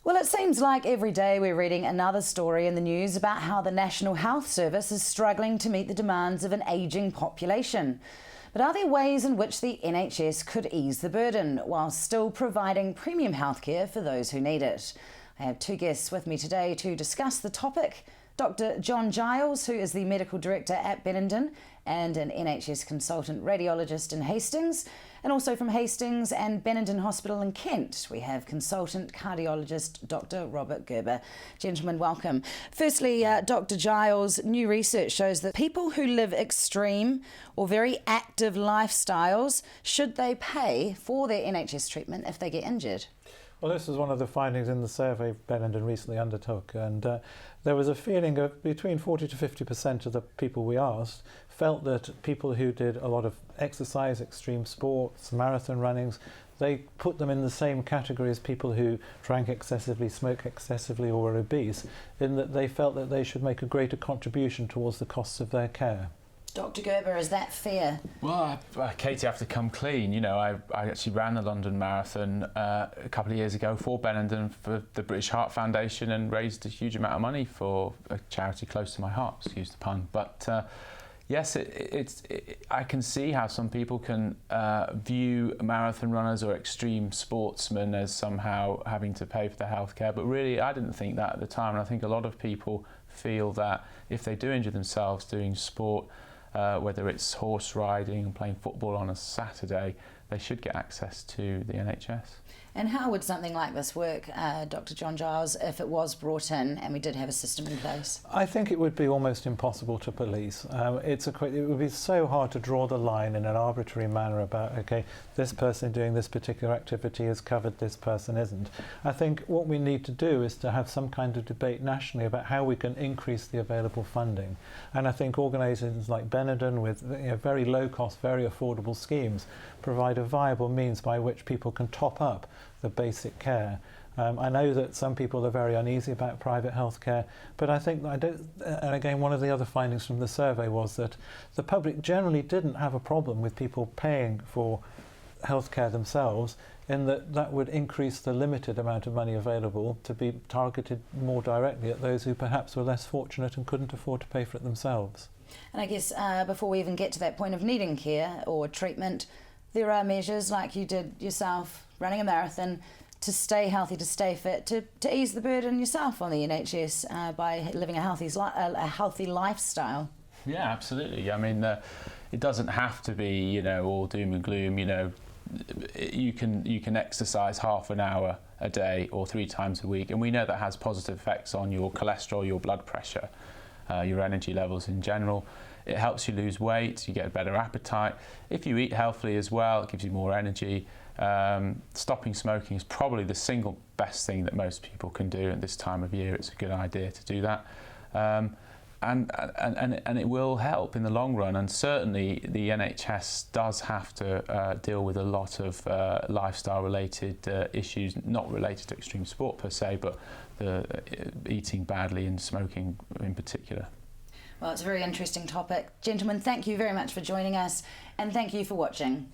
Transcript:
Well, it seems like every day we're reading another story in the news about how the National Health Service is struggling to meet the demands of an ageing population. But are there ways in which the NHS could ease the burden while still providing premium healthcare for those who need it? I have two guests with me today to discuss the topic. Dr John Giles, who is the Medical Director at Benenden and an NHS consultant radiologist in Hastings, and also from Hastings and Benenden Hospital in Kent, we have consultant cardiologist Dr Robert Gerber. Gentlemen, welcome. Firstly, Dr Giles, new research shows that people who live extreme or very active lifestyles, should they pay for their NHS treatment if they get injured? Well, this was one of the findings in the survey Benenden recently undertook, and there was a feeling of between 40 to 50% of the people we asked felt that people who did a lot of exercise, extreme sports, marathon runnings, they put them in the same category as people who drank excessively, smoked excessively or were obese, in that they felt that they should make a greater contribution towards the costs of their care. Dr Gerber, is that fair? Well, Katie, I have to come clean. You know, I actually ran the London Marathon a couple of years ago for Benenden for the British Heart Foundation and raised a huge amount of money for a charity close to my heart, excuse the pun. But yes, I can see how some people can view marathon runners or extreme sportsmen as somehow having to pay for their healthcare, but really I didn't think that at the time, and I think a lot of people feel that if they do injure themselves doing sport, whether it's horse riding and playing football on a Saturday, they should get access to the NHS. And how would something like this work, Dr John Giles, if it was brought in and we did have a system in place? I think it would be almost impossible to police. It would be so hard to draw the line in an arbitrary manner about, okay, this person doing this particular activity is covered, this person isn't. I think what we need to do is to have some kind of debate nationally about how we can increase the available funding. And I think organisations like Benenden with very low cost, very affordable schemes provide a viable means by which people can top up the basic care. I know that some people are very uneasy about private healthcare, but I think and again, one of the other findings from the survey was that the public generally didn't have a problem with people paying for healthcare themselves, in that would increase the limited amount of money available to be targeted more directly at those who perhaps were less fortunate and couldn't afford to pay for it themselves. And I guess before we even get to that point of needing care or treatment, there are measures like you did yourself, running a marathon, to stay healthy, to stay fit, to ease the burden yourself on the NHS by living a healthy lifestyle. Yeah, absolutely. I mean, it doesn't have to be, all doom and gloom. You can exercise half an hour a day or 3 times a week, and we know that has positive effects on your cholesterol, your blood pressure, your energy levels in general. It helps you lose weight, you get a better appetite. If you eat healthily as well, it gives you more energy. Stopping smoking is probably the single best thing that most people can do at this time of year. It's a good idea to do that. And it will help in the long run, and certainly the NHS does have to deal with a lot of lifestyle related issues, not related to extreme sport per se, but the eating badly and smoking in particular. Well, it's a very interesting topic. Gentlemen, thank you very much for joining us, and thank you for watching.